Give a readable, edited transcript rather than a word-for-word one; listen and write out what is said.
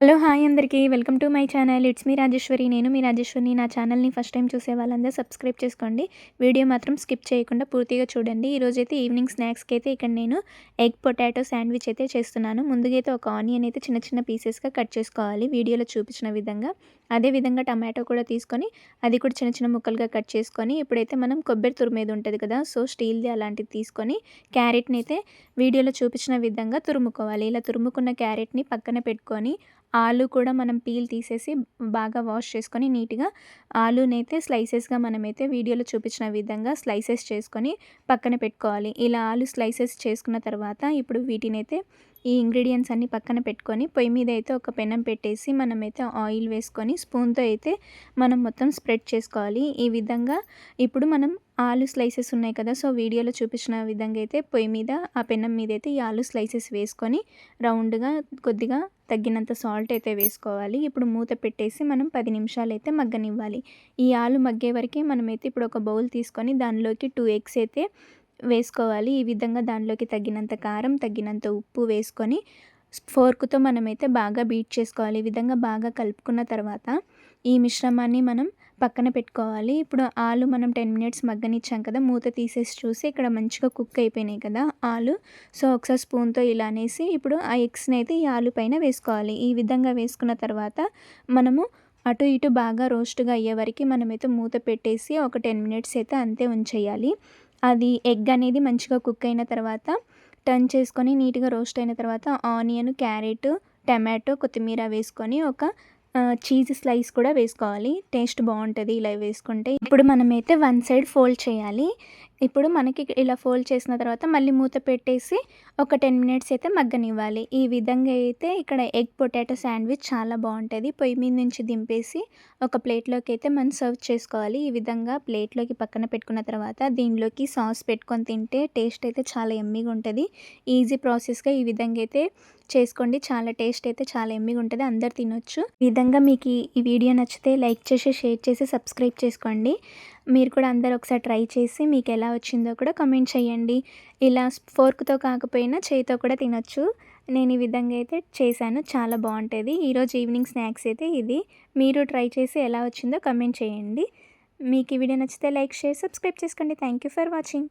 Hello! Hi అందరికీ. Welcome to my channel. It's me Rajeshwari. నేను మీ రాజేశ్వరిని. నా ఛానల్‌ని ఫస్ట్ టైం చూసే వాళ్ళందరూ సబ్స్క్రైబ్ చేసుకోండి. వీడియో మాత్రం స్కిప్ చేయకుండా పూర్తిగా చూడండి. ఈరోజైతే ఈవినింగ్ స్నాక్స్‌కి అయితే ఇక్కడ నేను ఎగ్ పొటాటో శాండ్విచ్ అయితే చేస్తున్నాను. ముందుగా అయితే ఒక ఆనియన్ అయితే చిన్న చిన్న పీసెస్‌గా కట్ చేసుకోవాలి వీడియోలో చూపించిన విధంగా. అదే విధంగా టమాటో కూడా తీసుకొని అది కూడా చిన్న చిన్న ముక్కలుగా కట్ చేసుకొని ఇప్పుడైతే మనం కొబ్బరి తురుమేది ఉంటది కదా! సో, స్టీల్‌ది అలాంటిది తీసుకొని క్యారెట్‌ని అయితే వీడియోలో చూపించిన విధంగా తురుముకోవాలి. ఇలా తురుముకున్న క్యారెట్‌ని పక్కన పెట్టుకొని ఆలు కూడా మనం పీల్ తీసేసి బాగా వాష్ చేసుకొని నీట్‌గా ఆలూనైతే స్లైసెస్‌గా మనమైతే వీడియోలో చూపించిన విధంగా స్లైసెస్ చేసుకొని పక్కన పెట్టుకోవాలి. ఇలా ఆలు స్లైసెస్ చేసుకున్న తర్వాత ఇప్పుడు వీటినైతే ఈ ఇంగ్రీడియెంట్స్ అన్నీ పక్కన పెట్టుకొని పొయ్యి మీద అయితే ఒక పెనం పెట్టేసి మనమైతే ఆయిల్ వేసుకొని స్పూన్‌తో అయితే మనం మొత్తం స్ప్రెడ్ చేసుకోవాలి. ఈ విధంగా ఇప్పుడు మనం ఆలు స్లైసెస్ ఉన్నాయి కదా! సో, వీడియోలో చూపించిన విధంగా అయితే పొయ్యి మీద ఆ పెనం మీద అయితే ఈ ఆలు స్లైసెస్ వేసుకొని రౌండ్‌గా కొద్దిగా తగ్గినంత సాల్ట్ అయితే వేసుకోవాలి. ఇప్పుడు మూత పెట్టేసి మనం 10 నిమిషాలైతే మగ్గనివ్వాలి. ఈ ఆలు మగ్గే వరకే మనమైతే ఇప్పుడు ఒక బౌల్ తీసుకొని దానిలోకి 2 ఎగ్స్ అయితే వేసుకోవాలి. ఈ విధంగా దానిలోకి తగినంత కారం, తగినంత ఉప్పు వేసుకొని ఫోర్క్‌తో మనమైతే బాగా బీట్ చేసుకోవాలి. ఈ విధంగా బాగా కలుపుకున్న తర్వాత ఈ మిశ్రమాన్ని మనం పక్కన పెట్టుకోవాలి. ఇప్పుడు ఆలు మనం 10 మినిట్స్ మగ్గనిచ్చాం కదా! మూత తీసేసి చూసి ఇక్కడ మంచిగా కుక్ అయిపోయినాయి కదా ఆలు. సో, ఒకసారి స్పూన్‌తో ఇలా అనేసి ఇప్పుడు ఆ ఎగ్స్‌ని అయితే ఈ ఆలు పైన వేసుకోవాలి. ఈ విధంగా వేసుకున్న తర్వాత మనము అటు ఇటు బాగా రోస్ట్‌గా అయ్యే వరకి మనమైతే మూత పెట్టేసి ఒక 10 మినిట్స్ అయితే అంతే ఉంచేయాలి. అది ఎగ్ అనేది మంచిగా కుక్ అయిన తర్వాత టర్న్ చేసుకొని నీట్‌గా రోస్ట్ అయిన తర్వాత ఆనియన్, క్యారెట్, టమాటో, కొత్తిమీర వేసుకొని ఒక చీజ్ స్లైస్ కూడా వేసుకోవాలి. టేస్ట్ బావుంటది ఇలా వేసుకుంటే. ఇప్పుడు మనమైతే వన్ సైడ్ ఫోల్డ్ చేయాలి. ఇప్పుడు మనకి ఇలా ఫోల్డ్ చేసిన తర్వాత మళ్ళీ మూత పెట్టేసి ఒక 10 మినిట్స్ అయితే మగ్గనివ్వాలి. ఈ విధంగా అయితే ఇక్కడ ఎగ్ పొటాటో శాండ్విచ్ చాలా బావుంటది. పొయ్యి మీద నుంచి దింపేసి ఒక ప్లేట్‌లోకి అయితే మనం సర్వ్ చేసుకోవాలి. ఈ విధంగా ప్లేట్‌లోకి పక్కన పెట్టుకున్న తర్వాత దీనిలోకి సాస్ పెట్టుకొని తింటే టేస్ట్ అయితే చాలా యమ్మీగా ఉంటది. ఈజీ ప్రాసెస్‌గా ఈ విధంగా అయితే చేసుకోండి. చాలా టేస్ట్ అయితే చాలా యమ్మీగా ఉంటది. అందరూ తినొచ్చు. ఈ విధంగా మీకు ఈ వీడియో నచ్చితే లైక్ చేసి, షేర్ చేసి, సబ్స్క్రైబ్ చేసుకోండి. మీరు కూడా అందరూ ఒకసారి ట్రై చేసి మీకు ఎలా వచ్చిందో కూడా కామెంట్ చేయండి. ఇలా ఫోర్క్‌తో కాకపోయినా చేయితో కూడా తినొచ్చు. నేను ఈ విధంగా అయితే చేశాను. చాలా బావుంటది. ఈరోజు ఈవినింగ్ స్నాక్స్ అయితే ఇది. మీరు ట్రై చేసి ఎలా వచ్చిందో కామెంట్ చేయండి. మీకు ఈ వీడియో నచ్చితే లైక్, షేర్, సబ్స్క్రైబ్ చేసుకోండి. Thank you for watching.